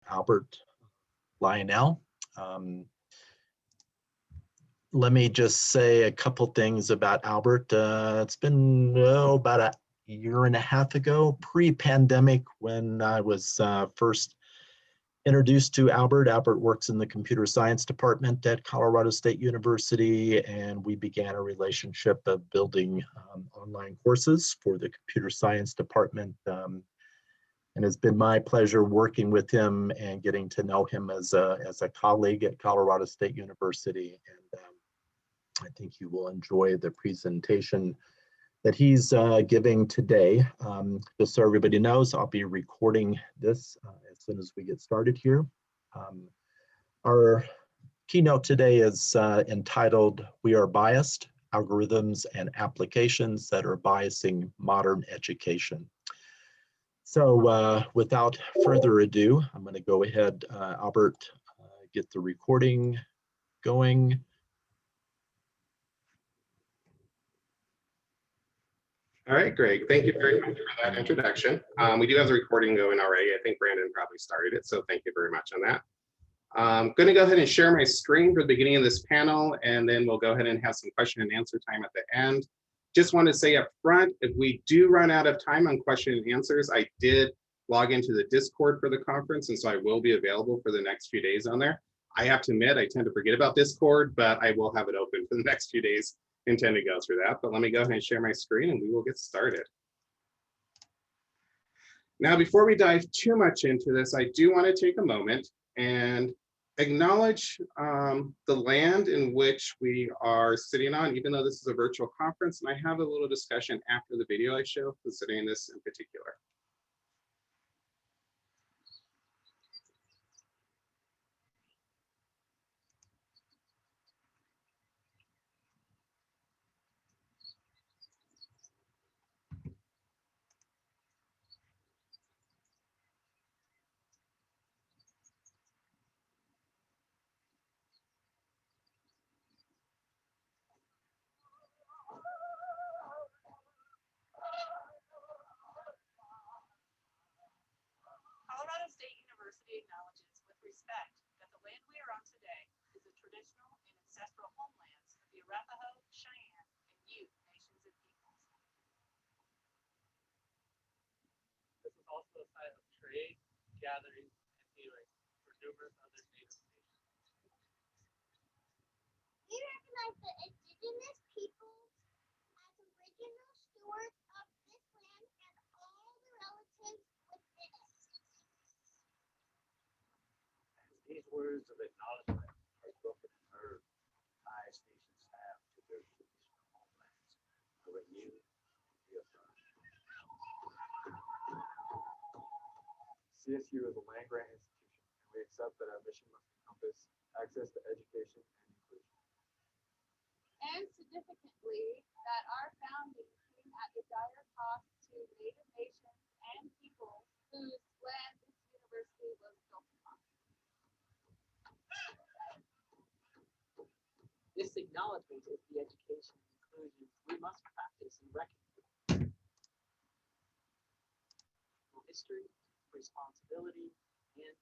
Albert Lionelle. Let me just say a couple things about Albert. It's been about a year and a half ago, pre-pandemic, when I was first introduced to Albert. Albert works in the computer science department at Colorado State University, and we began a relationship of building online courses for the computer science department. And it's been my pleasure working with him and getting to know him as a colleague at Colorado State University. And I think you will enjoy the presentation that he's giving today. Just so everybody knows, I'll be recording this as soon as we get started here. Our keynote today is entitled, "We Are Biased, Algorithms and Applications That Are Biasing Modern Education." So without further ado, I'm going to go ahead, Albert, get the recording going. All right, Greg, thank you very much for that introduction. We do have the recording going already. I think Brandon probably started it, so thank you very much on that. I'm going to go ahead and share my screen for the beginning of this panel, and then we'll go ahead and have some question and answer time at the end. Just want to say up front, if we do run out of time on question and answers, I did log into the Discord for the conference, and so I will be available for the next few days on there. I have to admit, I tend to forget about Discord, but I will have it open for the next few days. Intend to go through that, but let me go ahead and share my screen and we will get started. Now, before we dive too much into this, I do want to take a moment and acknowledge the land in which we are sitting on, even though this is a virtual conference, and I have a little discussion after the video I show considering this in particular. Colorado State University acknowledges with respect that the land we are on today is the traditional and ancestral homelands of the Arapaho, Cheyenne, and Ute nations and peoples. This is also a site of trade, gathering, and healing for numerous other native nations. We recognize the indigenous peoples as original stewards of this land and all the relatives within it. These words of acknowledgement are spoken and heard by nations have to their traditional homelands are renewed and reaffirmed. CSU is a land-grant institution, and we accept that our mission must encompass access to education and inclusion. And significantly, that our founding came at a dire cost to Native nations and peoples whose land this university was built upon. This acknowledgement is the education and inclusion we must practice and recognize. History, responsibility, and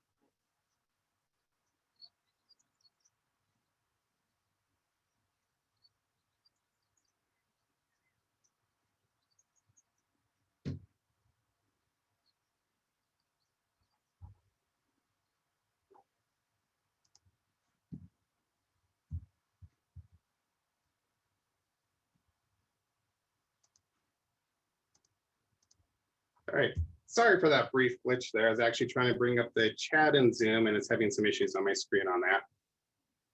All right, sorry for that brief glitch there. I was actually trying to bring up the chat in Zoom and it's having some issues on my screen on that.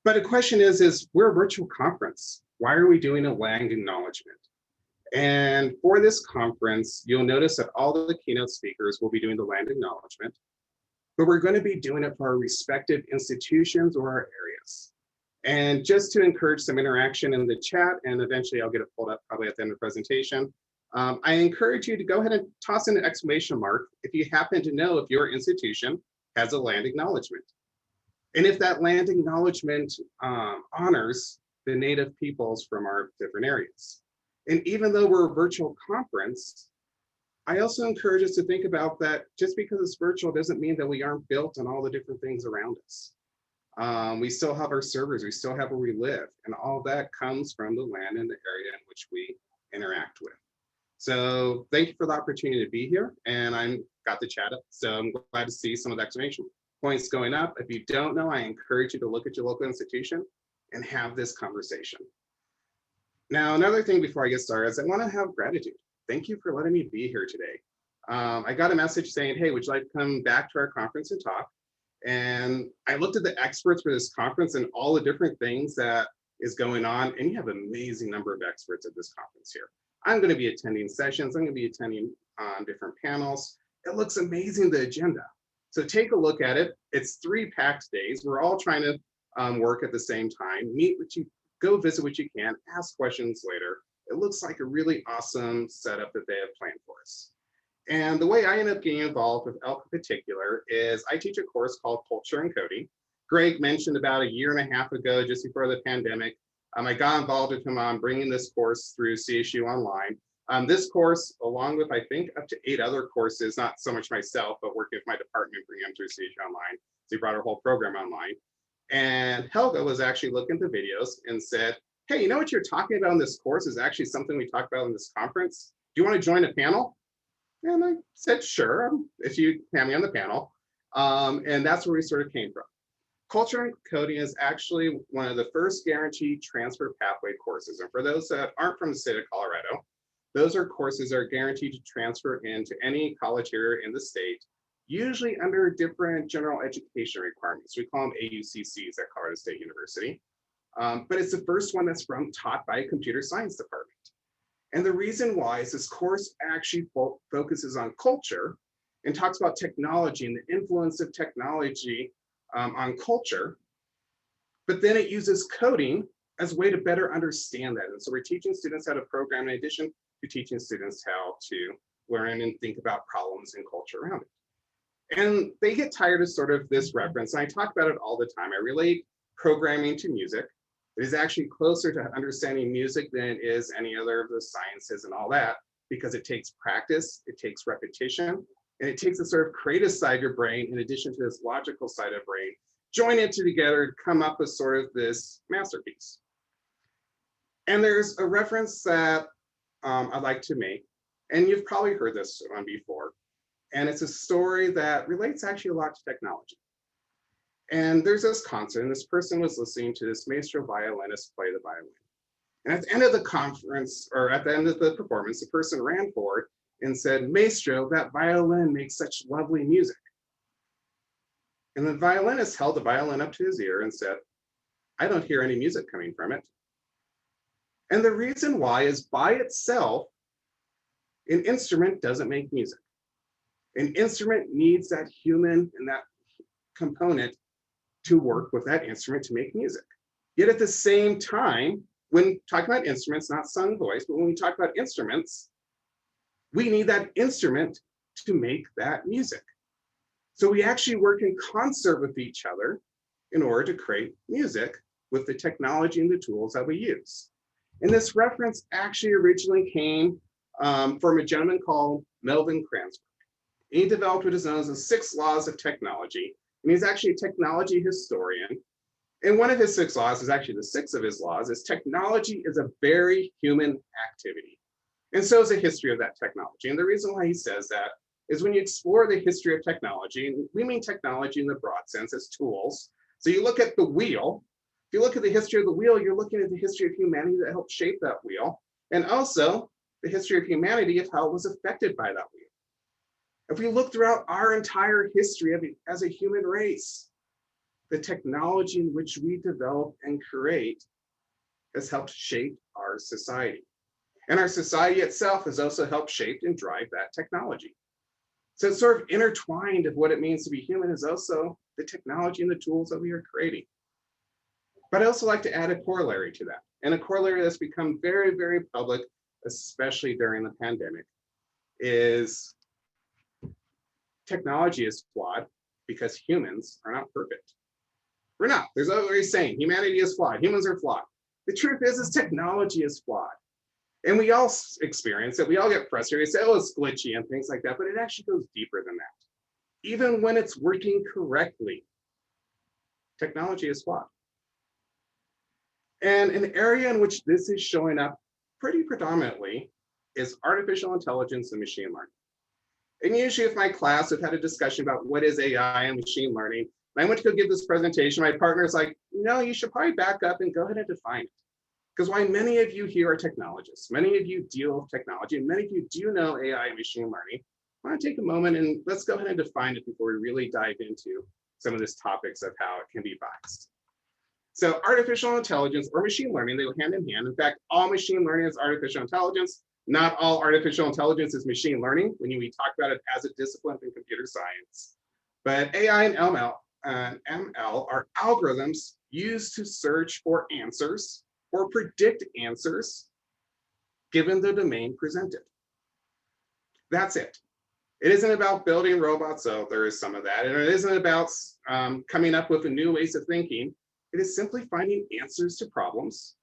But the question is we're a virtual conference. Why are we doing a land acknowledgement? And for this conference, you'll notice that all the keynote speakers will be doing the land acknowledgement, but we're going to be doing it for our respective institutions or our areas. And just to encourage some interaction in the chat, and eventually I'll get it pulled up probably at the end of the presentation, I encourage you to go ahead and toss in an exclamation mark if you happen to know if your institution has a land acknowledgement. And if that land acknowledgement honors the Native peoples from our different areas. And even though we're a virtual conference, I also encourage us to think about that just because it's virtual doesn't mean that we aren't built on all the different things around us. We still have our servers, we still have where we live, and all that comes from the land and the area in which we interact with. So thank you for the opportunity to be here, and I'm got the chat up, so I'm glad to see some of the exclamation points going up. If you don't know, I encourage you to look at your local institution and have this conversation. Now, another thing before I get started is I want to have gratitude. Thank you for letting me be here today. I got a message saying, hey, would you like to come back to our conference and talk? And I looked at the experts for this conference and all the different things that is going on, and you have an amazing number of experts at this conference here. I'm going to be attending sessions. I'm going to be attending different panels. It looks amazing, the agenda. So take a look at it. It's 3 packed days. We're all trying to work at the same time. Meet what you, go visit what you can, ask questions later. It looks like a really awesome setup that they have planned for us. And the way I ended up getting involved with ELK in particular is I teach a course called Culture and Coding. Greg mentioned about 1.5 years ago, just before the pandemic, I got involved with him on bringing this course through CSU Online. This course, along with I think up to 8 other courses, not so much myself, but working with my department, bringing them through CSU Online. So he brought our whole program online. And Helga was actually looking at the videos and said, hey, you know what you're talking about in this course is actually something we talked about in this conference. Do you want to join a panel? And I said, sure, if you have me on the panel. And that's where we sort of came from. Culture and Coding is actually one of the first guaranteed transfer pathway courses. And for those that aren't from the state of Colorado, those are courses that are guaranteed to transfer into any college here in the state, usually under different general education requirements. We call them AUCCs at Colorado State University. But it's the first one that's taught by a computer science department. And the reason why is this course actually focuses on culture and talks about technology and the influence of technology on culture, but then it uses coding as a way to better understand that. And so we're teaching students how to program in addition to teaching students how to learn and think about problems and culture around it. And they get tired of sort of this reference. And I talk about it all the time. I relate programming to music. It is actually closer to understanding music than it is any other of the sciences and all that, because it takes practice, it takes repetition, and it takes a sort of creative side of your brain in addition to this logical side of brain, join it together to come up with sort of this masterpiece. And there's a reference that I'd like to make, and you've probably heard this one before, and it's a story that relates actually a lot to technology. And there's this concert, and this person was listening to this maestro violinist play the violin. And at the end of the conference, or at the end of the performance, the person ran forward and said, "Maestro, that violin makes such lovely music." And the violinist held the violin up to his ear and said, "I don't hear any music coming from it." And the reason why is by itself, an instrument doesn't make music. An instrument needs that human and that component to work with that instrument to make music. Yet at the same time, when talking about instruments, not sung voice, but when we talk about instruments, we need that instrument to make that music. So we actually work in concert with each other in order to create music with the technology and the tools that we use. And this reference actually originally came from a gentleman called Melvin Kranzberg. He developed what is known as the 6 laws of technology. And he's actually a technology historian. And one of his 6 laws is actually the 6th of his laws is technology is a very human activity. And so is the history of that technology. And the reason why he says that is when you explore the history of technology, and we mean technology in the broad sense as tools. So you look at the wheel. If you look at the history of the wheel, you're looking at the history of humanity that helped shape that wheel. And also the history of humanity of how it was affected by that wheel. If we look throughout our entire history as a human race, the technology in which we develop and create has helped shape our society. And our society itself has also helped shape and drive that technology. So it's sort of intertwined of what it means to be human is also the technology and the tools that we are creating. But I also like to add a corollary to that. And a corollary that's become very, very public, especially during the pandemic, is technology is flawed because humans are not perfect. We're not. There's always saying humanity is flawed. Humans are flawed. The truth is technology is flawed. And we all experience it. We all get frustrated, say, oh, it's glitchy and things like that, but it actually goes deeper than that. Even when it's working correctly, technology is flawed. And an area in which this is showing up pretty predominantly is artificial intelligence and machine learning. And usually if my class have had a discussion about what is AI and machine learning, and I went to go give this presentation, my partner's like, no, you should probably back up and go ahead and define it. Because while many of you here are technologists, many of you deal with technology, and many of you do know AI and machine learning, I want to take a moment and let's go ahead and define it before we really dive into some of these topics of how it can be biased. So artificial intelligence or machine learning, they go hand in hand. In fact, all machine learning is artificial intelligence. Not all artificial intelligence is machine learning when we talk about it as a discipline in computer science. But AI and ML are algorithms used to search for answers or predict answers given the domain presented. That's it. It isn't about building robots, so there is some of that. And it isn't about coming up with new ways of thinking. It is simply finding answers to problems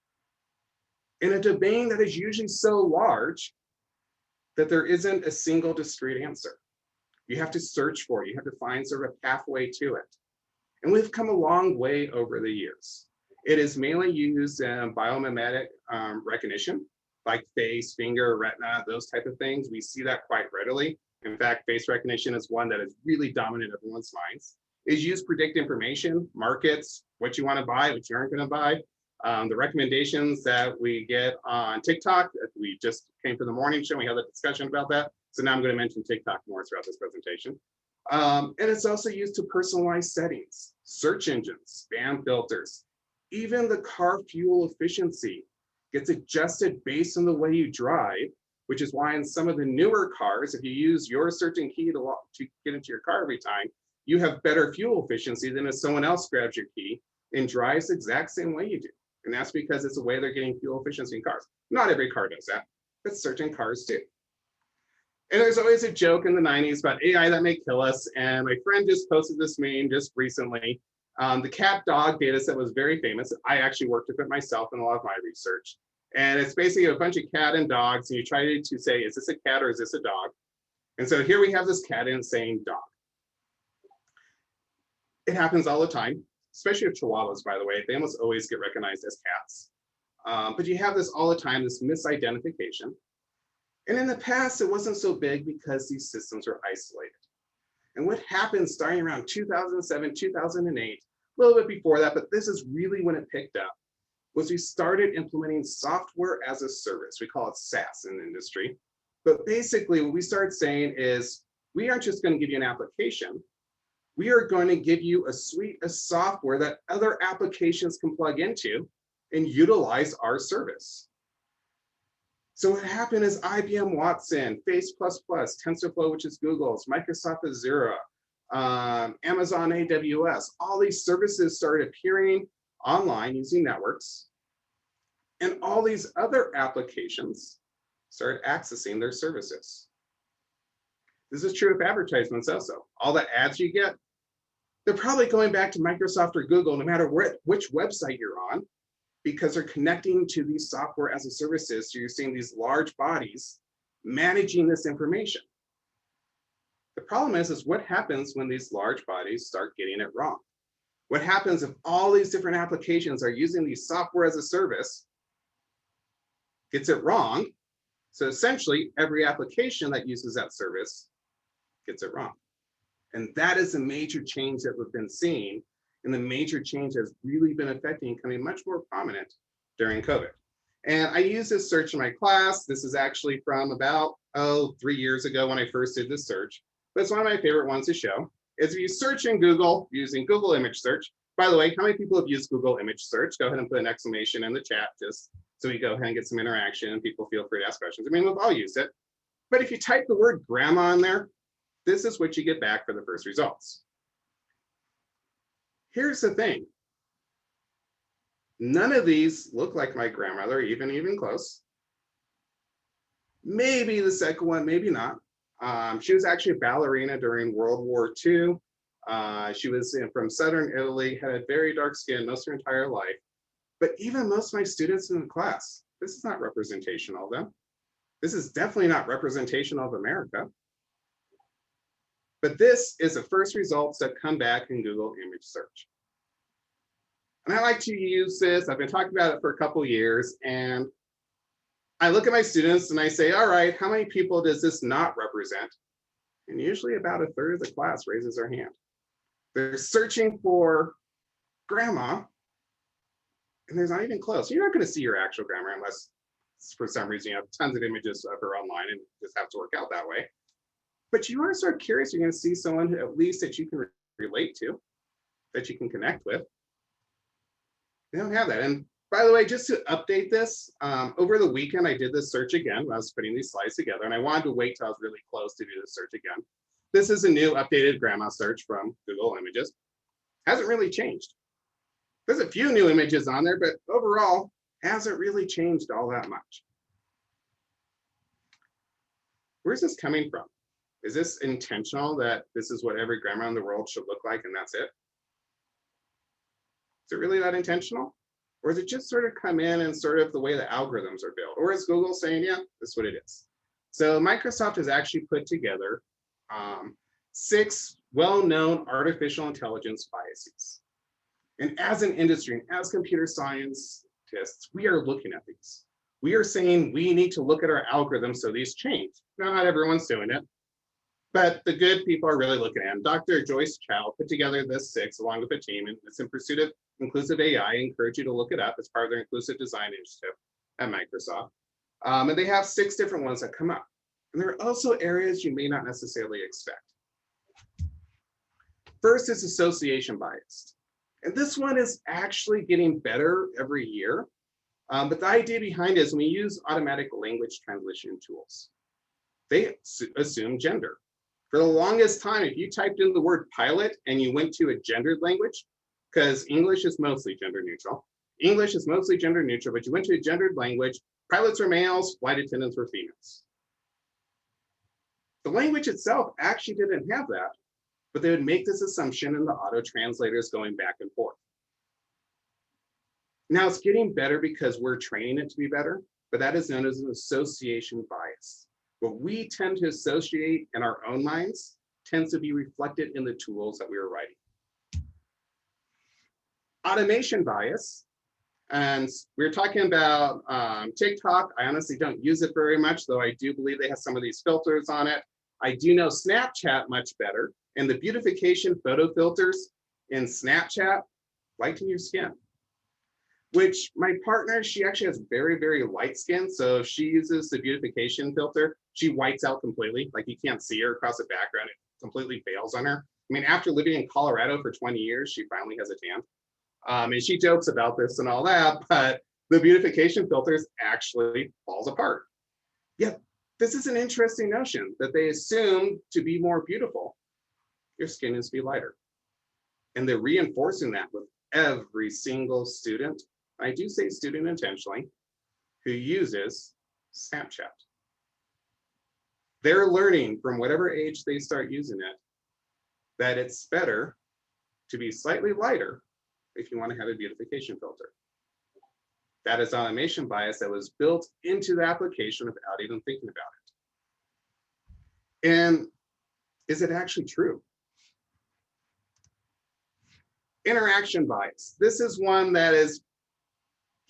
in a domain that is usually so large that there isn't a single discrete answer. You have to search for it. You have to find sort of a pathway to it. And we've come a long way over the years. It is mainly used in biomimetic recognition, like face, finger, retina, those type of things. We see that quite readily. In fact, face recognition is one that is really dominant in everyone's minds. It's used to predict information, markets, what you want to buy, what you aren't going to buy. The recommendations that we get on TikTok, we just came from the morning show, we had a discussion about that. So now I'm going to mention TikTok more throughout this presentation. And it's also used to personalize settings, search engines, spam filters. Even the car fuel efficiency gets adjusted based on the way you drive, which is why in some of the newer cars, if you use your certain key to get into your car every time, you have better fuel efficiency than if someone else grabs your key and drives the exact same way you do. And that's because it's the way they're getting fuel efficiency in cars. Not every car does that, but certain cars do. And there's always a joke in the 90s about AI that may kill us. And my friend just posted this meme just recently. The cat dog data set was very famous. I actually worked with it myself in a lot of my research. And it's basically a bunch of cat and dogs. And you try to say, is this a cat or is this a dog? And so here we have this cat and saying dog. It happens all the time, especially with Chihuahuas, by the way. They almost always get recognized as cats. But you have this all the time, this misidentification. And in the past, it wasn't so big because these systems were isolated. And what happened starting around 2007, 2008, a little bit before that, but this is really when it picked up, was we started implementing software as a service. We call it SaaS in the industry. But basically what we started saying is, we aren't just going to give you an application. We are going to give you a suite of software that other applications can plug into and utilize our service. So what happened is IBM Watson, Face++, TensorFlow, which is Google's, Microsoft Azure, Amazon AWS, all these services started appearing online using networks. And all these other applications started accessing their services. This is true of advertisements also. All the ads you get, they're probably going back to Microsoft or Google, no matter which website you're on, because they're connecting to these software as a services. So you're seeing these large bodies managing this information. The problem is what happens when these large bodies start getting it wrong? What happens if all these different applications are using these software as a service, gets it wrong? So essentially, every application that uses that service gets it wrong. And that is a major change that we've been seeing, and the major change has really been affecting, becoming much more prominent during COVID. And I use this search in my class. This is actually from about, 3 years ago when I first did this search. But it's one of my favorite ones to show. Is if you search in Google using Google image search. By the way, how many people have used Google image search? Go ahead and put an exclamation in the chat just so we go ahead and get some interaction and people feel free to ask questions. I mean, we've all used it. But if you type the word grandma in there, this is what you get back for the first results. Here's the thing. None of these look like my grandmother, even close. Maybe the second one, maybe not. She was actually a ballerina during World War II. She was from Southern Italy, had very dark skin most of her entire life. But even most of my students in the class, This is not representational of them. This is definitely not representational of America. But this is the first results that come back in Google image search. And I like to use this. I've been talking about it for a couple of years, and I look at my students and I say, all right, how many people does this not represent? And usually about a third of the class raises their hand. They're searching for grandma, and there's not even close. You're not going to see your actual grandma unless for some reason you have tons of images of her online and just have to work out that way. But you are sort of curious, you're going to see someone who, at least that you can relate to, that you can connect with. They don't have that. And by the way, just to update this, over the weekend, I did this search again when I was putting these slides together, and I wanted to wait till I was really close to do the search again. This is a new updated grandma search from Google Images. Hasn't really changed. There's a few new images on there, but overall, hasn't really changed all that much. Where's this coming from? Is this intentional that this is what every grandma in the world should look like and that's it? Is it really that intentional? Or is it just sort of come in and sort of the way the algorithms are built? Or is Google saying, yeah, that's what it is? So Microsoft has actually put together 6 well-known artificial intelligence biases. And as an industry, and as computer scientists, we are looking at these. We are saying we need to look at our algorithms so these change. Now, not everyone's doing it, but the good people are really looking at them. Dr. Joyce Chow put together this 6 along with a team, and it's in pursuit of inclusive AI. I encourage you to look it up. It's part of their inclusive design initiative at Microsoft. And they have 6 different ones that come up. And there are also areas you may not necessarily expect. First is association bias. And this one is actually getting better every year. But the idea behind it is when we use automatic language translation tools, they assume gender. For the longest time, if you typed in the word pilot and you went to a gendered language, because English is mostly gender neutral, but you went to a gendered language, pilots were males, flight attendants were females. The language itself actually didn't have that, but they would make this assumption in the auto translators going back and forth. Now it's getting better because we're training it to be better, but that is known as an association bias. What we tend to associate in our own minds tends to be reflected in the tools that we are writing. Automation bias, and we're talking about TikTok. I honestly don't use it very much, though I do believe they have some of these filters on it. I do know Snapchat much better, and the beautification photo filters in Snapchat lighten your skin. Which my partner, she actually has very, very light skin. So if she uses the beautification filter, she whites out completely. Like you can't see her across the background. It completely fails on her. I mean, after living in Colorado for 20 years, she finally has a tan. And she jokes about this and all that, but the beautification filters actually falls apart. Yet this is an interesting notion that they assume to be more beautiful, your skin is to be lighter. And they're reinforcing that with every single student, I do say student intentionally, who uses Snapchat. They're learning from whatever age they start using it, that it's better to be slightly lighter if you want to have a beautification filter. That is automation bias that was built into the application without even thinking about it. And is it actually true? Interaction bias. This is one that is,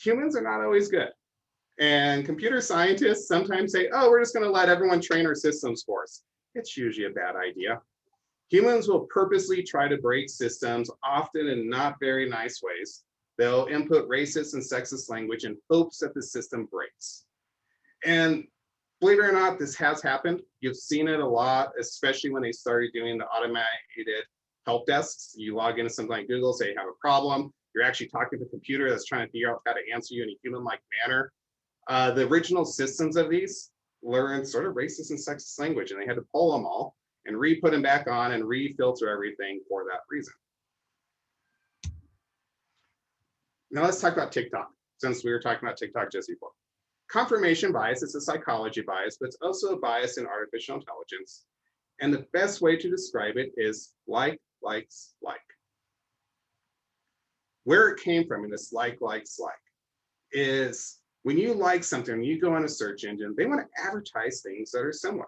humans are not always good. And computer scientists sometimes say, oh, we're just going to let everyone train our systems for us. It's usually a bad idea. Humans will purposely try to break systems, often in not very nice ways. They'll input racist and sexist language in hopes that the system breaks. And believe it or not, this has happened. You've seen it a lot, especially when they started doing the automated help desks. You log into something like Google, say you have a problem. You're actually talking to a computer that's trying to figure out how to answer you in a human-like manner. The original systems of these learned sort of racist and sexist language, and they had to pull them all and re-put them back on and re-filter everything for that reason. Now let's talk about TikTok, since we were talking about TikTok just before. Confirmation bias is a psychology bias, but it's also a bias in artificial intelligence. And the best way to describe it is like, likes, like. Where it came from in this like, likes, like is When you like something, you go on a search engine, they want to advertise things that are similar.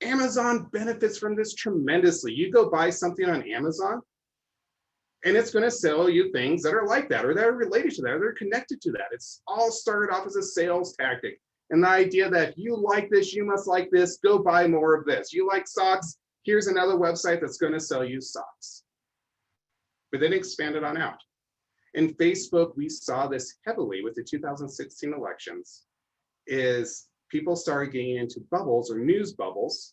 Amazon benefits from this tremendously. You go buy something on Amazon, and it's going to sell you things that are like that, or that are related to that, or they're connected to that. It's all started off as a sales tactic. And the idea that if you like this, you must like this, go buy more of this. You like socks, here's another website that's going to sell you socks. But then expanded on out. In Facebook, we saw this heavily with the 2016 elections, is people started getting into bubbles or news bubbles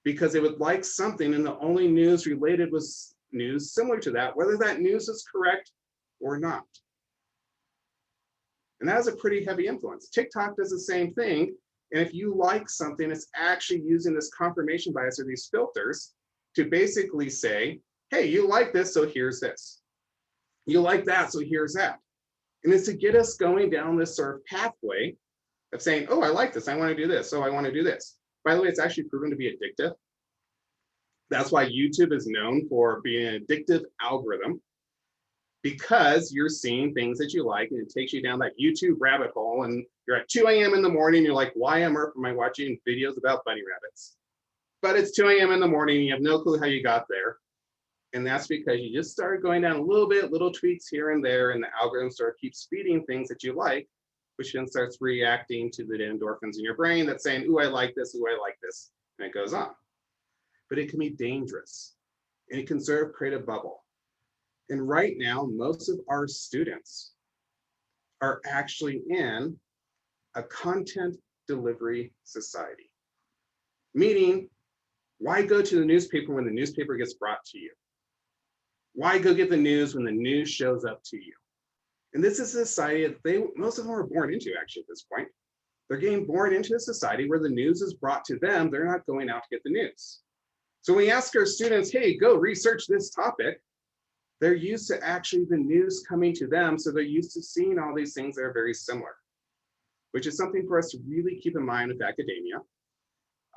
because they would like something and the only news related was news similar to that, whether that news is correct or not. And that has a pretty heavy influence. TikTok does the same thing. And if you like something, it's actually using this confirmation bias or these filters to basically say, hey, you like this, so here's this. You like that, so here's that. And it's to get us going down this sort of pathway of saying, oh, I like this, I want to do this, oh, I want to do this. By the way, it's actually proven to be addictive. That's why YouTube is known for being an addictive algorithm, because you're seeing things that you like and it takes you down that YouTube rabbit hole, and you're at 2 a.m. in the morning, you're like, why on earth am I watching videos about bunny rabbits? But it's 2 a.m. in the morning, and you have no clue how you got there. And that's because you just started going down a little bit, little tweaks here and there, and the algorithm sort of keeps feeding things that you like, which then starts reacting to the endorphins in your brain that's saying, ooh, I like this, ooh, I like this, and it goes on. But it can be dangerous, and it can sort of create a bubble. And right now, most of our students are actually in a content delivery society. Meaning, why go to the newspaper when the newspaper gets brought to you? Why go get the news when the news shows up to you? And this is a society that most of them are born into, actually, at this point. They're getting born into a society where the news is brought to them. They're not going out to get the news. So when we ask our students, hey, go research this topic, they're used to actually the news coming to them. So they're used to seeing all these things that are very similar, which is something for us to really keep in mind with academia.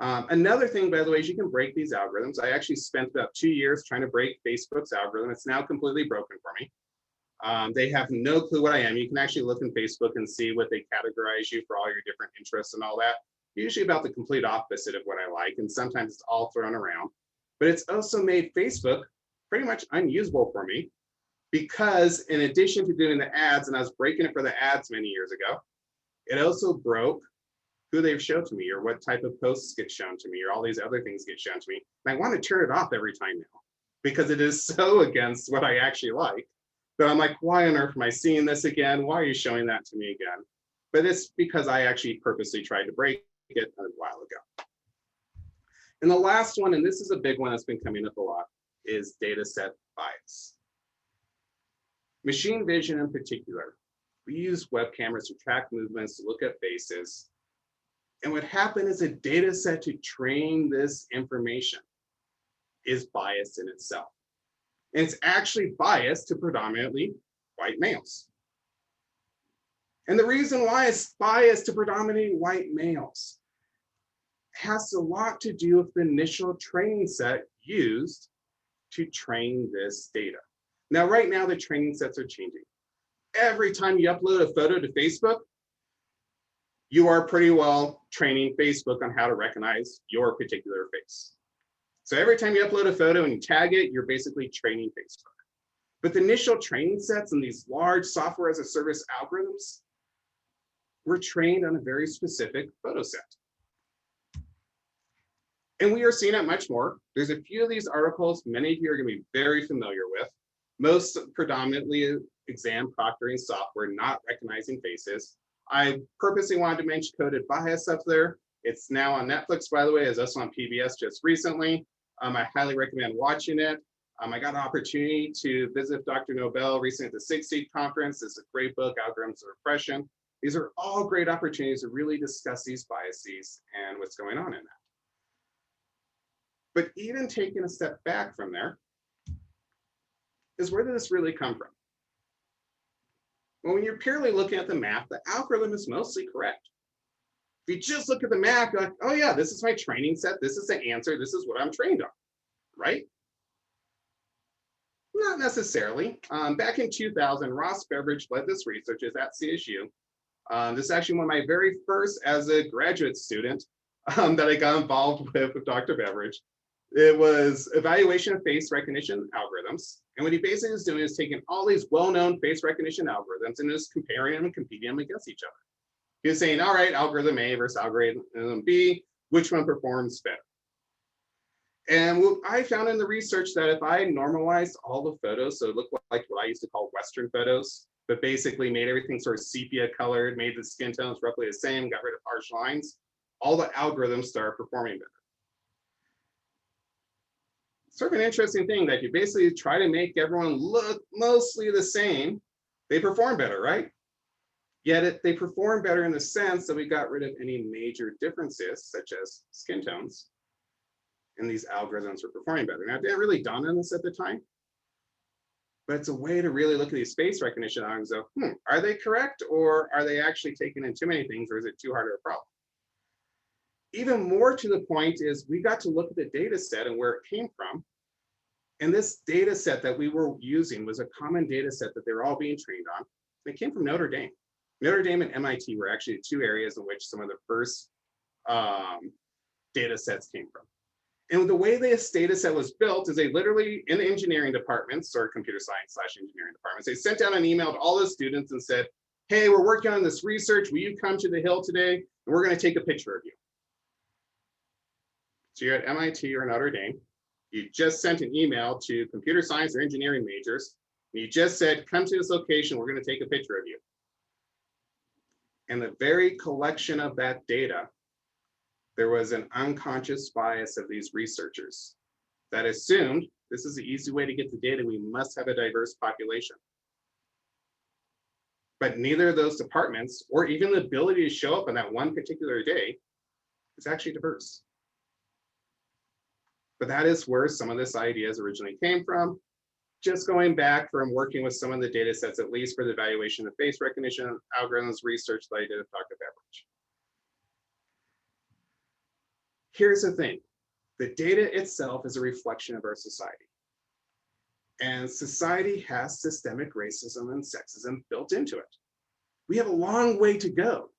Another thing, by the way, is you can break these algorithms. I actually spent about 2 years trying to break Facebook's algorithm. It's now completely broken for me. They have no clue what I am. You can actually look in Facebook and see what they categorize you for all your different interests and all that. Usually about the complete opposite of what I like, and sometimes it's all thrown around. But it's also made Facebook pretty much unusable for me, because in addition to doing the ads, and I was breaking it for the ads many years ago, it also broke who they've shown to me, or what type of posts get shown to me, or all these other things get shown to me. And I want to turn it off every time now, because it is so against what I actually like. But I'm like, why on earth am I seeing this again? Why are you showing that to me again? But it's because I actually purposely tried to break it a while ago. And the last one, and this is a big one that's been coming up a lot, is data set bias. Machine vision in particular. We use web cameras to track movements, to look at faces. And what happened is a data set to train this information is biased in itself. And it's actually biased to predominantly white males. And the reason why it's biased to predominantly white males has a lot to do with the initial training set used to train this data. Now, right now, the training sets are changing. Every time you upload a photo to Facebook, you are pretty well training Facebook on how to recognize your particular face. So every time you upload a photo and you tag it, you're basically training Facebook. But the initial training sets and these large software as a service algorithms were trained on a very specific photo set. And we are seeing it much more. There's a few of these articles, many of you are going to be very familiar with. Most predominantly exam proctoring software, not recognizing faces. I purposely wanted to mention coded bias up there. It's now on Netflix, by the way, as also on PBS just recently. I highly recommend watching it. I got an opportunity to visit Dr. Nobel recently at the 6 conference. It's a great book, Algorithms of Repression. These are all great opportunities to really discuss these biases and what's going on in that. But even taking a step back from there, is where did this really come from? Well, when you're purely looking at the math, the algorithm is mostly correct. If you just look at the math, you're like, oh yeah, this is my training set, this is the answer, this is what I'm trained on, right? Not necessarily. Back in 2000, Ross Beveridge led this research at CSU, This is actually one of my very first as a graduate student that I got involved with Dr. Beveridge. It was evaluation of face recognition algorithms. And what he basically is doing is taking all these well-known face recognition algorithms and just comparing them and competing them against each other. He was saying, all right, algorithm A versus algorithm B, which one performs better? And what I found in the research that if I normalized all the photos, so it looked like what I used to call Western photos, but basically made everything sort of sepia colored, made the skin tones roughly the same, got rid of harsh lines, all the algorithms started performing better. Sort of an interesting thing that you basically try to make everyone look mostly the same, they perform better, right? Yet they perform better in the sense that we got rid of any major differences, such as skin tones, and these algorithms were performing better. Now, it didn't really dawn on us at the time, but it's a way to really look at these face recognition algorithms and go, are they correct, or are they actually taking in too many things, or is it too hard of a problem? Even more to the point is we got to look at the data set and where it came from. And this data set that we were using was a common data set that they were all being trained on. And it came from Notre Dame. Notre Dame and MIT were actually two areas in which some of the first data sets came from. And the way this data set was built is they literally, in the engineering departments or computer science / engineering departments, they sent out an email to all the students and said, hey, we're working on this research. Will you come to the Hill today? And we're going to take a picture of you. So you're at MIT or Notre Dame. You just sent an email to computer science or engineering majors. And you just said, come to this location. We're going to take a picture of you. And the very collection of that data, there was an unconscious bias of these researchers that assumed this is the easy way to get the data. We must have a diverse population. But neither of those departments, or even the ability to show up on that one particular day, is actually diverse. But that is where some of this ideas originally came from. Just going back from working with some of the data sets, at least for the evaluation of face recognition algorithms research that I did with Dr. Beveridge. Here's the thing. The data itself is a reflection of our society. And society has systemic racism and sexism built into it. We have a long way to go.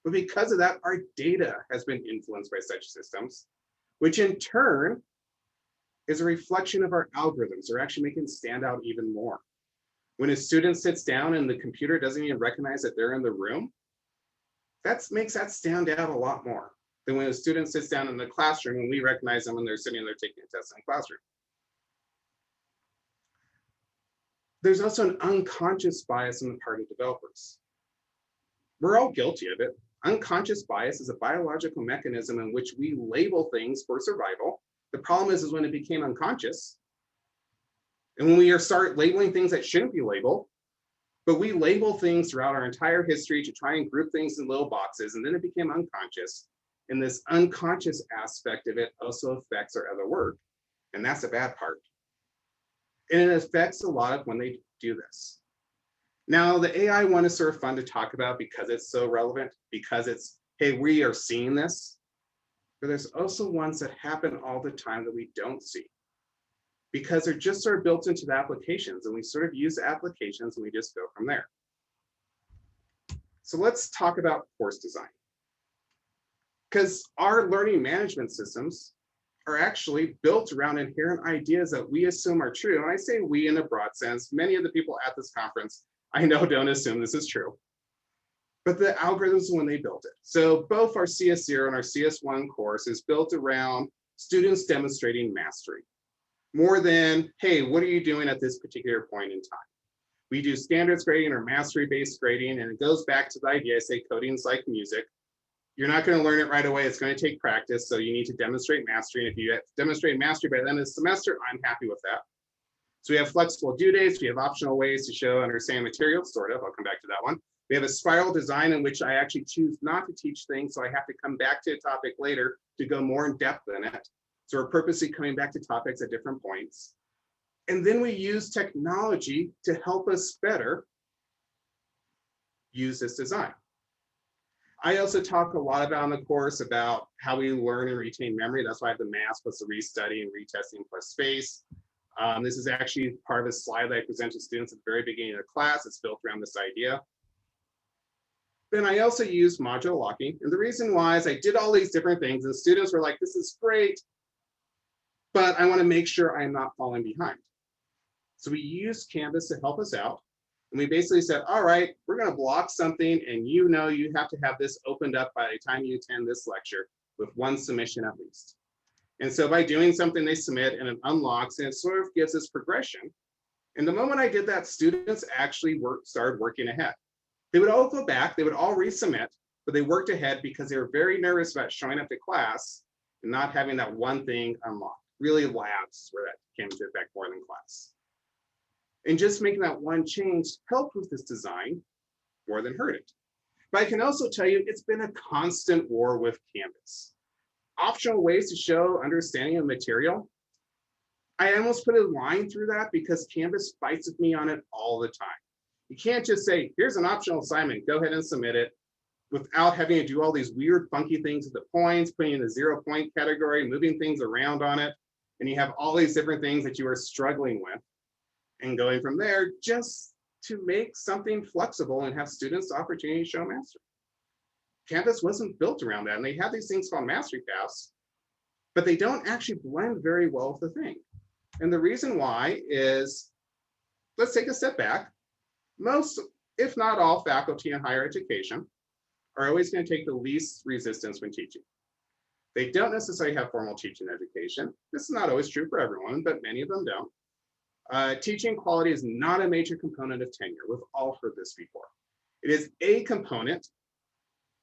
But because of that, our data has been influenced by such systems, which in turn is a reflection of our algorithms. They're actually making it stand out even more. When a student sits down and the computer doesn't even recognize that they're in the room, that makes that stand out a lot more than when a student sits down in the classroom and we recognize them when they're sitting there taking a test in the classroom. There's also an unconscious bias on the part of developers. We're all guilty of it. Unconscious bias is a biological mechanism in which we label things for survival. The problem is when it became unconscious, and when we start labeling things that shouldn't be labeled, but we label things throughout our entire history to try and group things in little boxes, and then it became unconscious. And this unconscious aspect of it also affects our other work, and that's a bad part. And it affects a lot of when they do this. Now, the AI one is sort of fun to talk about because it's so relevant, because it's, hey, we are seeing this. But there's also ones that happen all the time that we don't see because they're just sort of built into the applications, and we sort of use the applications and we just go from there. So let's talk about course design. Because our learning management systems are actually built around inherent ideas that we assume are true. And I say we in a broad sense. Many of the people at this conference I know don't assume this is true. But the algorithms when they built it. So both our CS0 and our CS1 course is built around students demonstrating mastery. More than, hey, what are you doing at this particular point in time? We do standards grading or mastery-based grading, and it goes back to the idea, I say coding's like music. You're not going to learn it right away. It's going to take practice. So you need to demonstrate mastery. And if you demonstrate mastery by the end of the semester, I'm happy with that. So we have flexible due dates. We have optional ways to show understand material, sort of. I'll come back to that one. We have a spiral design in which I actually choose not to teach things. So I have to come back to a topic later to go more in depth in it. So we're purposely coming back to topics at different points. And then we use technology to help us better use this design. I also talk a lot about in the course about how we learn and retain memory. That's why I have the math plus the restudy and retesting plus space. This is actually part of a slide that I present to students at the very beginning of the class. It's built around this idea. Then I also used module locking. And the reason why is I did all these different things and students were like, this is great, but I want to make sure I'm not falling behind. So we used Canvas to help us out. And we basically said, all right, we're going to block something and you have to have this opened up by the time you attend this lecture with one submission at least. And so by doing something, they submit and it unlocks and it sort of gives us progression. And the moment I did that, students actually started working ahead. They would all go back, they would all resubmit, but they worked ahead because they were very nervous about showing up to class and not having that one thing unlocked. Really, labs where that came into effect more than class. And just making that one change helped with this design more than hurt it. But I can also tell you, it's been a constant war with Canvas. Optional ways to show understanding of material. I almost put a line through that because Canvas fights with me on it all the time. You can't just say, here's an optional assignment, go ahead and submit it without having to do all these weird funky things with the points, putting in the 0 point category, moving things around on it. And you have all these different things that you are struggling with and going from there just to make something flexible and have students the opportunity to show mastery. Canvas wasn't built around that. And they have these things called mastery paths, but they don't actually blend very well with the thing. And the reason why is, let's take a step back. Most, if not all, faculty in higher education are always going to take the least resistance when teaching. They don't necessarily have formal teaching education. This is not always true for everyone, but many of them don't. Teaching quality is not a major component of tenure. We've all heard this before. It is a component,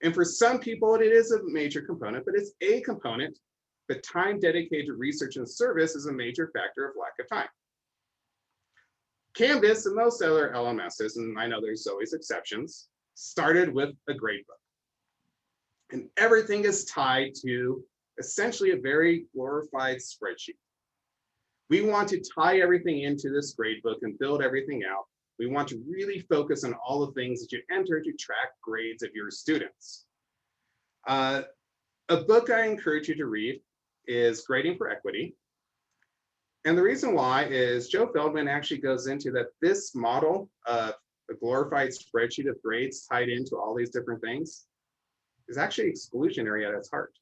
and for some people it is a major component, but it's a component. But time dedicated to research and service is a major factor of lack of time. Canvas and most other LMSs, and I know there's always exceptions, started with a gradebook. And everything is tied to essentially a very glorified spreadsheet. We want to tie everything into this gradebook and build everything out. We want to really focus on all the things that you enter to track grades of your students. A book I encourage you to read is Grading for Equity. And the reason why is Joe Feldman actually goes into that this model of a glorified spreadsheet of grades tied into all these different things is actually exclusionary at its heart.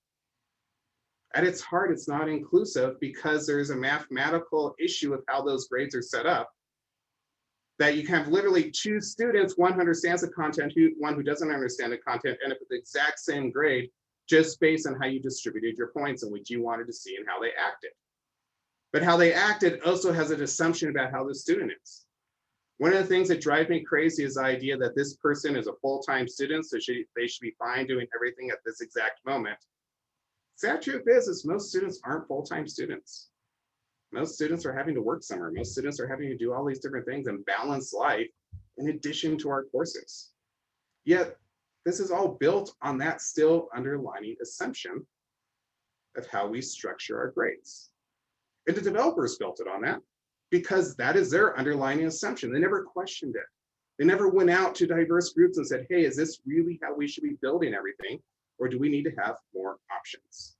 At its heart, it's not inclusive because there's a mathematical issue with how those grades are set up, that you can have literally two students, one who understands the content, one who doesn't understand the content, end up with the exact same grade just based on how you distributed your points and what you wanted to see and how they acted. But how they acted also has an assumption about how the student is. One of the things that drives me crazy is the idea that this person is a full-time student, so they should be fine doing everything at this exact moment. Sad truth is most students aren't full-time students. Most students are having to work summer. Most students are having to do all these different things and balance life in addition to our courses. Yet, this is all built on that still underlying assumption of how we structure our grades. And the developers built it on that because that is their underlying assumption. They never questioned it. They never went out to diverse groups and said, hey, is this really how we should be building everything? Or do we need to have more options?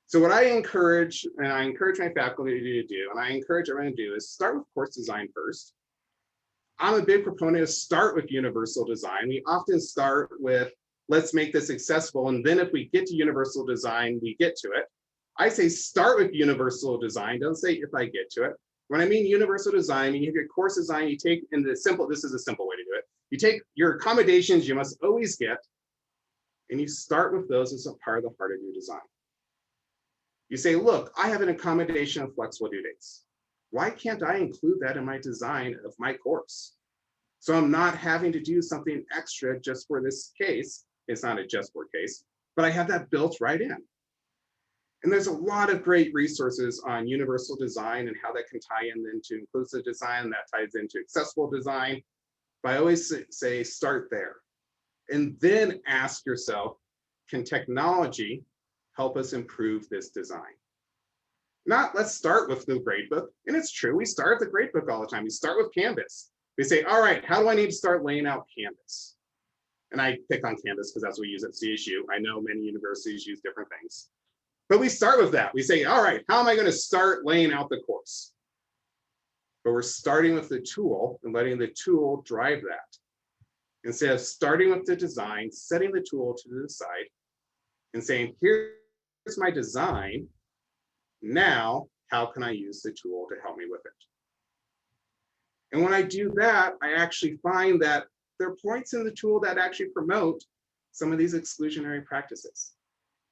So what I encourage, and I encourage my faculty to do, and I encourage everyone to do, is start with course design first. I'm a big proponent of start with universal design. We often start with, let's make this accessible, and then if we get to universal design, we get to it. I say start with universal design, don't say if I get to it. When I mean universal design, you have your course design, you take in the simple, this is a simple way to do it. You take your accommodations you must always get, and you start with those as a part of the heart of your design. You say, look, I have an accommodation of flexible due dates. Why can't I include that in my design of my course? So I'm not having to do something extra just for this case. It's not a just for case, but I have that built right in. And there's a lot of great resources on universal design and how that can tie in into inclusive design, that ties into accessible design. But I always say start there. And then ask yourself, can technology help us improve this design? Not let's start with the gradebook. And it's true, we start with the gradebook all the time. We start with Canvas. We say, all right, how do I need to start laying out Canvas? And I pick on Canvas because that's what we use at CSU. I know many universities use different things. But we start with that. We say, all right, how am I going to start laying out the course? But we're starting with the tool and letting the tool drive that. Instead of starting with the design, setting the tool to the side and saying, here's my design. Now, how can I use the tool to help me with it? And when I do that, I actually find that there are points in the tool that actually promote some of these exclusionary practices.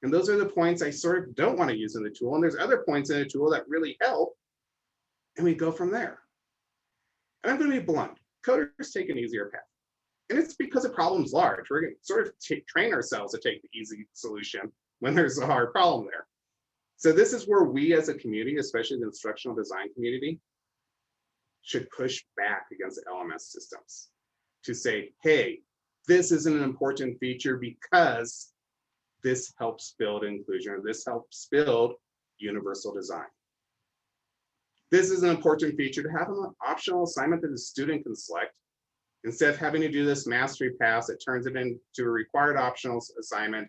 And those are the points I sort of don't want to use in the tool. And there's other points in the tool that really help. And we go from there. And I'm going to be blunt. Coders take an easier path. And it's because the problem's large. We're going to sort of train ourselves to take the easy solution when there's a hard problem there. So this is where we as a community, especially the instructional design community, should push back against LMS systems to say, hey, this is an important feature because this helps build inclusion, or this helps build universal design. This is an important feature to have an optional assignment that the student can select. Instead of having to do this mastery pass, it turns it into a required optional assignment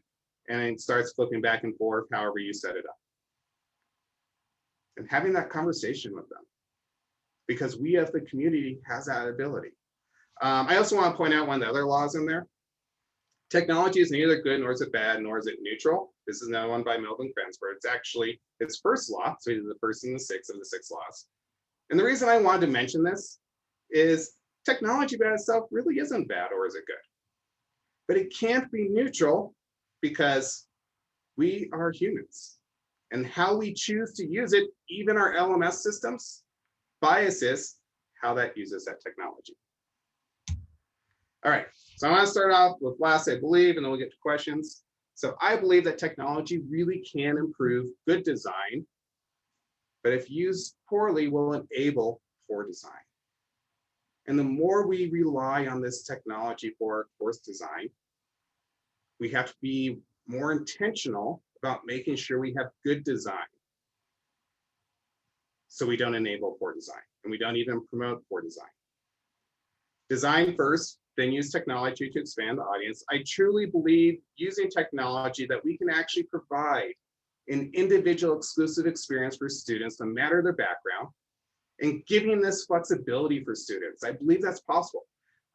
and it starts flipping back and forth however you set it up. And having that conversation with them, because we as the community has that ability. I also want to point out one of the other laws in there. Technology is neither good nor is it bad, nor is it neutral. This is another one by Melvin Kranzberg. It's actually his first law, so he's the first in the six of the 6 laws. And the reason I wanted to mention this is technology by itself really isn't bad, or is it good? But it can't be neutral because we are humans. And how we choose to use it, even our LMS systems, biases how that uses that technology. All right, so I want to start off with last I believe, and then we'll get to questions. So I believe that technology really can improve good design, but if used poorly, will enable poor design. And the more we rely on this technology for our course design, we have to be more intentional about making sure we have good design, so we don't enable poor design, and we don't even promote poor design. Design first, then use technology to expand the audience. I truly believe using technology that we can actually provide an individual exclusive experience for students, no matter their background, and giving this flexibility for students. I believe that's possible.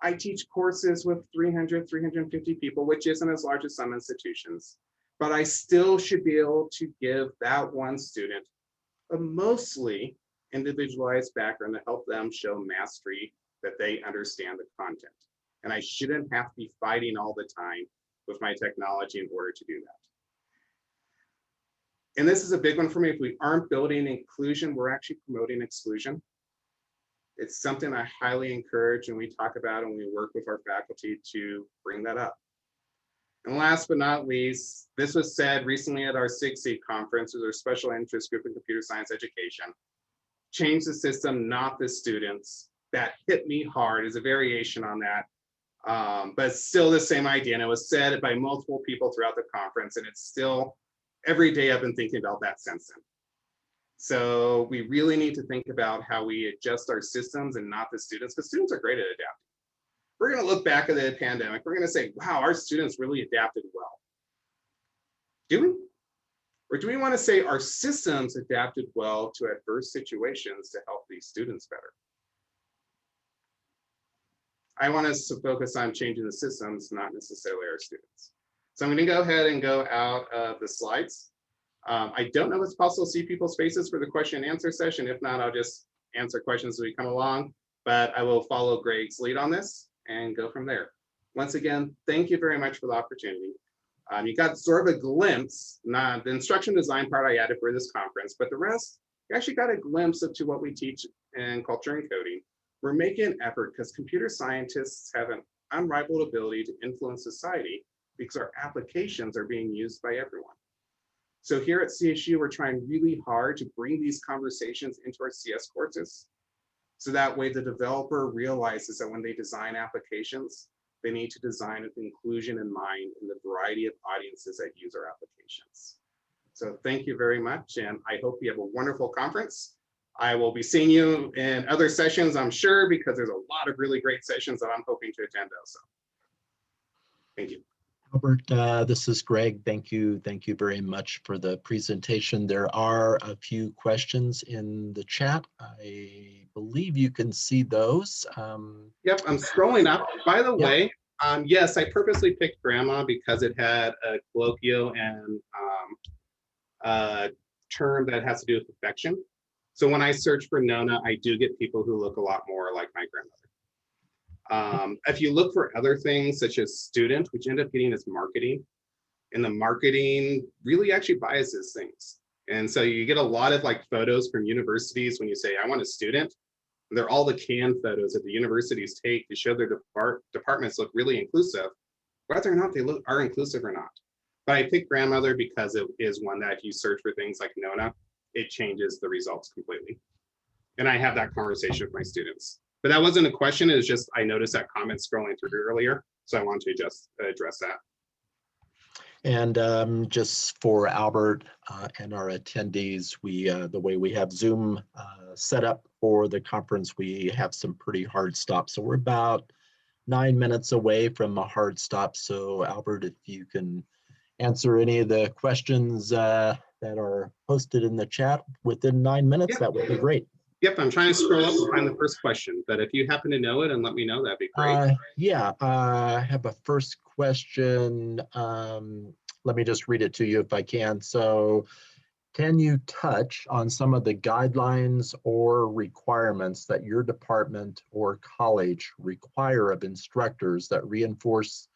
I teach courses with 300, 350 people, which isn't as large as some institutions, but I still should be able to give that one student a mostly individualized background to help them show mastery, that they understand the content. And I shouldn't have to be fighting all the time with my technology in order to do that. And this is a big one for me. If we aren't building inclusion, we're actually promoting exclusion. It's something I highly encourage and we talk about and we work with our faculty to bring that up. And last but not least, this was said recently at our SIGSE conference, with our special interest group in computer science education. Change the system, not the students. That hit me hard as a variation on that. But it's still the same idea. And it was said by multiple people throughout the conference. And it's still, every day I've been thinking about that since then. So we really need to think about how we adjust our systems and not the students, because students are great at adapting. We're going to look back at the pandemic. We're going to say, wow, our students really adapted well. Do we? Or do we want to say our systems adapted well to adverse situations to help these students better? I want us to focus on changing the systems, not necessarily our students. So I'm going to go ahead and go out of the slides. I don't know if it's possible to see people's faces for the question and answer session. If not, I'll just answer questions as we come along, but I will follow Greg's lead on this and go from there. Once again, thank you very much for the opportunity. You got sort of a glimpse, not the instruction design part I added for this conference, but the rest, you actually got a glimpse of to what we teach in culture and coding. We're making an effort because computer scientists have an unrivaled ability to influence society because our applications are being used by everyone. So here at CSU, we're trying really hard to bring these conversations into our CS courses. So that way the developer realizes that when they design applications, they need to design with inclusion in mind and the variety of audiences that use our applications. So thank you very much. And I hope you have a wonderful conference. I will be seeing you in other sessions, I'm sure, because there's a lot of really great sessions that I'm hoping to attend also. Thank you. Albert, this is Greg. Thank you very much for the presentation. There are a few questions in the chat. I believe you can see those. Yep, I'm scrolling up. By the way, Yes, I purposely picked grandma because it had a colloquial and a term that has to do with affection. So when I search for Nona, I do get people who look a lot more like my grandmother. If you look for other things such as student, which end up getting as marketing, and the marketing really actually biases things. And so you get a lot of like photos from universities when you say, I want a student. They're all the canned photos that the universities take to show their departments look really inclusive, whether or not they are inclusive or not. But I picked grandmother because it is one that if you search for things like Nona, it changes the results completely. And I have that conversation with my students. But that wasn't a question, it was just I noticed that comment scrolling through earlier. So I want to just address that. And just for Albert and our attendees, we the way we have Zoom set up for the conference, we have some pretty hard stops. So we're about 9 minutes away from a hard stop. So Albert, if you can answer any of the questions that are posted in the chat within 9 minutes, Yep. that would be great. Yep, I'm trying to scroll up and find the first question, but if you happen to know it and let me know, that'd be great. Yeah, I have a first question. Let me just read it to you if I can. So, can you touch on some of the guidelines or requirements that your department or college require of instructors that reinforce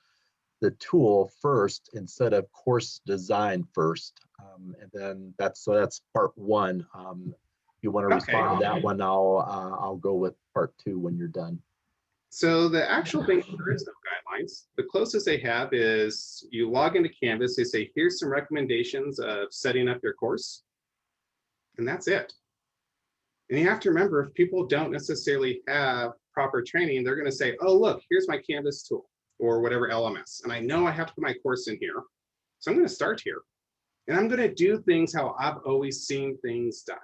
the tool first instead of course design first? And then that's part one. You want to respond to that one? I'll go with part two when you're done. So the actual thing, there is no guidelines. The closest they have is you log into Canvas, they say, here's some recommendations of setting up your course. And that's it. And you have to remember, if people don't necessarily have proper training, they're going to say, oh, look, here's my Canvas tool or whatever LMS. And I know I have to put my course in here. So I'm going to start here. And I'm going to do things how I've always seen things done.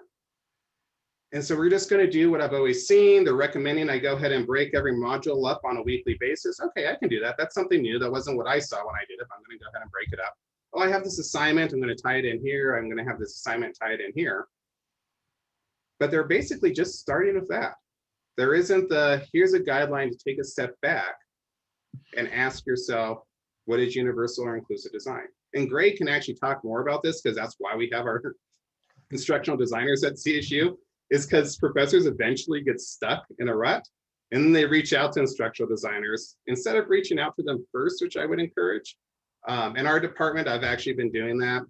And so we're just going to do what I've always seen. They're recommending I go ahead and break every module up on a weekly basis. Okay, I can do that. That's something new. That wasn't what I saw when I did it. I'm going to go ahead and break it up. Oh, I have this assignment. I'm going to tie it in here. I'm going to have this assignment tied in here. But they're basically just starting with that. There isn't the, here's a guideline to take a step back and ask yourself, what is universal or inclusive design? And Greg can actually talk more about this because that's why we have our instructional designers at CSU, is because professors eventually get stuck in a rut and then they reach out to instructional designers instead of reaching out to them first, which I would encourage. In our department, I've actually been doing that.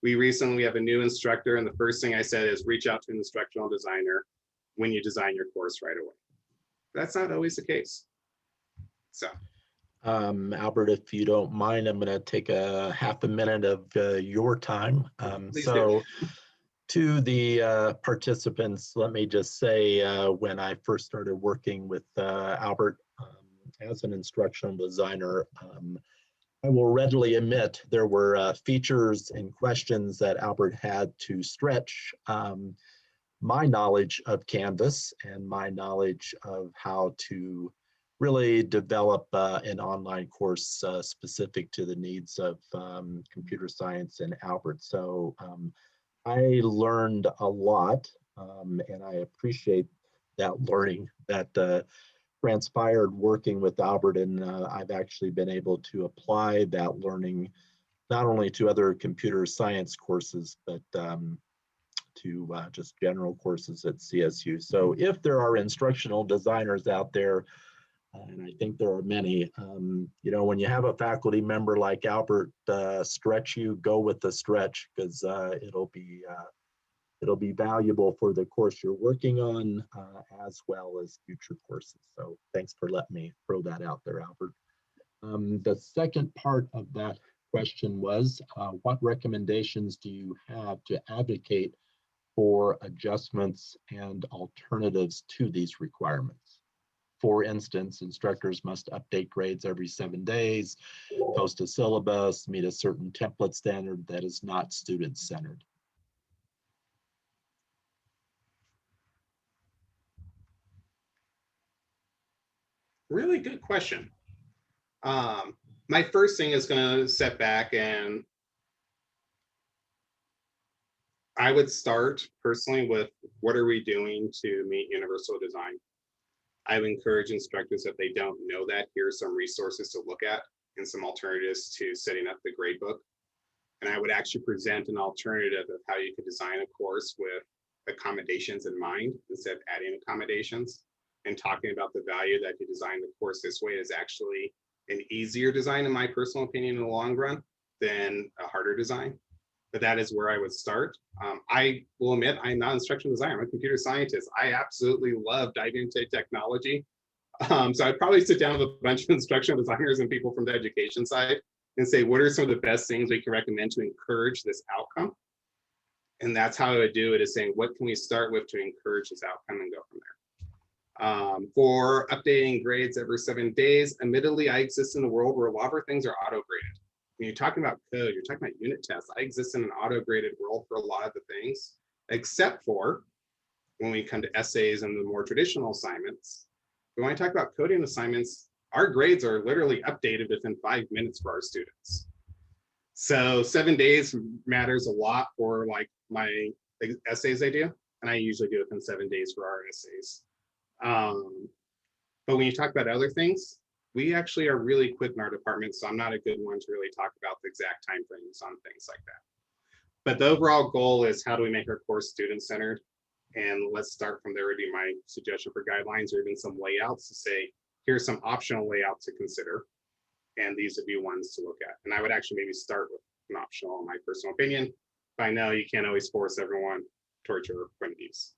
We recently have a new instructor, and the first thing I said is reach out to an instructional designer when you design your course right away. That's not always the case. So. Albert, if you don't mind, I'm going to take a half a minute of your time. To the participants, let me just say, when I first started working with Albert as an instructional designer, I will readily admit there were features and questions that Albert had to stretch my knowledge of Canvas and my knowledge of how to really develop an online course specific to the needs of computer science and Albert. So I learned a lot, and I appreciate that learning that transpired working with Albert, and I've actually been able to apply that learning not only to other computer science courses, but to just general courses at CSU. So if there are instructional designers out there, and I think there are many, you know, when you have a faculty member like Albert stretch you, go with the stretch, because it'll be valuable for the course you're working on as well as future courses. So thanks for letting me throw that out there, Albert. The second part of that question was, what recommendations do you have to advocate for adjustments and alternatives to these requirements? For instance, instructors must update grades every 7 days, post a syllabus, meet a certain template standard that is not student-centered. Really good question. My first thing is going to step back, and I would start personally with what are we doing to meet universal design? I would encourage instructors, if they don't know that, here's some resources to look at and some alternatives to setting up the gradebook. And I would actually present an alternative of how you could design a course with accommodations in mind instead of adding accommodations, and talking about the value that if you design the course this way is actually an easier design, in my personal opinion, in the long run than a harder design. But that is where I would start. I will admit I'm not an instructional designer, I'm a computer scientist. I absolutely love diving into technology. So I'd probably sit down with a bunch of instructional designers and people from the education side and say, what are some of the best things we can recommend to encourage this outcome? And that's how I would do it, is saying, what can we start with to encourage this outcome, and go from there. For updating grades every 7 days, admittedly, I exist in a world where a lot of things are auto-graded. When you're talking about code, you're talking about unit tests. I exist in an auto-graded world for a lot of the things, except for when we come to essays and the more traditional assignments. But when I talk about coding assignments, our grades are literally updated within 5 minutes for our students. So 7 days matters a lot for like my essays I do, and I usually do it within 7 days for our essays. But when you talk about other things, we actually are really quick in our department, so I'm not a good one to really talk about the exact time frames on things like that. But the overall goal is, how do we make our course student-centered? And let's start from there. Would be my suggestion for guidelines, or even some layouts to say, here's some optional layouts to consider, and these would be ones to look at. And I would actually maybe start with an optional, in my personal opinion, but I know you can't always force everyone towards your point of views.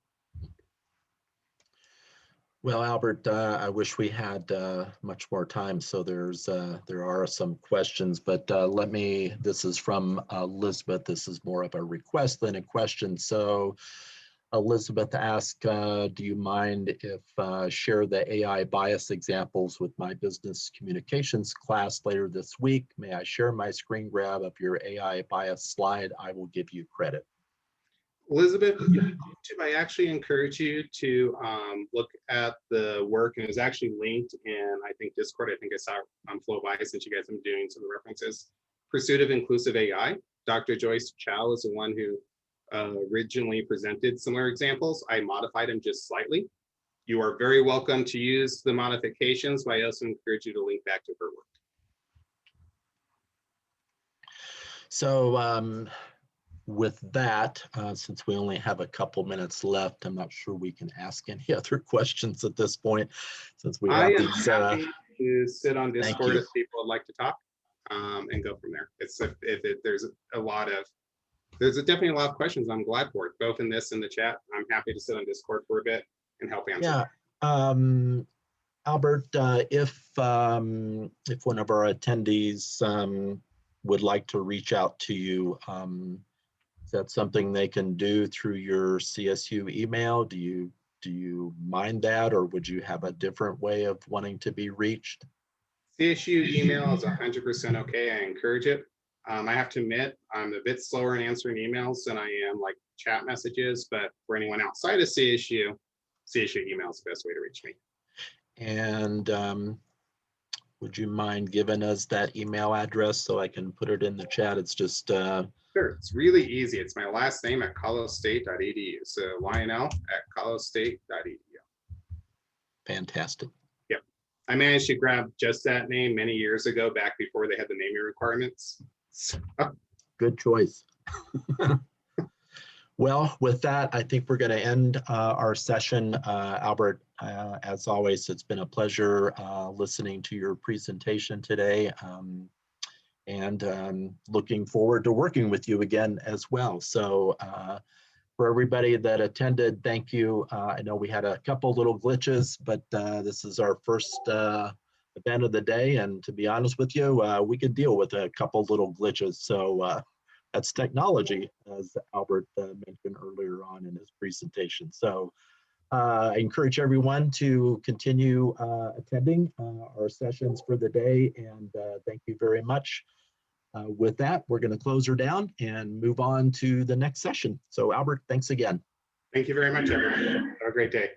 Well, Albert, I wish we had much more time. So there are some questions, but this is from Elizabeth. This is more of a request than a question. So Elizabeth asked, do you mind if share the AI bias examples with my business communications class later this week? May I share my screen grab of your AI bias slide? I will give you credit. Elizabeth, I actually encourage you to look at the work, and it's actually linked in, I think, Discord. I think I saw on Flow Bias, since you guys have been doing some references. Pursuit of Inclusive AI. Dr. Joyce Chow is the one who originally presented similar examples. I modified them just slightly. You are very welcome to use the modifications, but I also encourage you to link back to her work. So with that, since we only have a couple minutes left, I'm not sure we can ask any other questions at this point, since we have these. Happy to sit on Discord if people would like to talk, and go from there. It's there's definitely a lot of questions. I'm glad for it, both in this and the chat. I'm happy to sit on Discord for a bit and help answer. Yeah, Albert, if one of our attendees would like to reach out to you, is that something they can do through your CSU email? Do you mind that, or would you have a different way of wanting to be reached? CSU email is 100% okay. I encourage it. I have to admit, I'm a bit slower in answering emails than I am like chat messages, but for anyone outside of CSU email is the best way to reach me. And would you mind giving us that email address so I can put it in the chat? It's just sure, it's really easy. It's my last name at colosstate.edu. So Lionelle at colosstate.edu. Fantastic. Yep. I managed to grab just that name many years ago, back before they had the naming requirements. So. Good choice. Well, with that, I think we're going to end our session. Albert, as always, it's been a pleasure listening to your presentation today, and looking forward to working with you again as well. So for everybody that attended, thank you. I know we had a couple little glitches, but this is our first event of the day, and to be honest with you, we could deal with a couple little glitches. So that's technology, as Albert mentioned earlier on in his presentation. So I encourage everyone to continue attending our sessions for the day, and thank you very much. With that, we're going to close her down and move on to the next session. So Albert, thanks again. Thank you very much, everyone. Have a great day.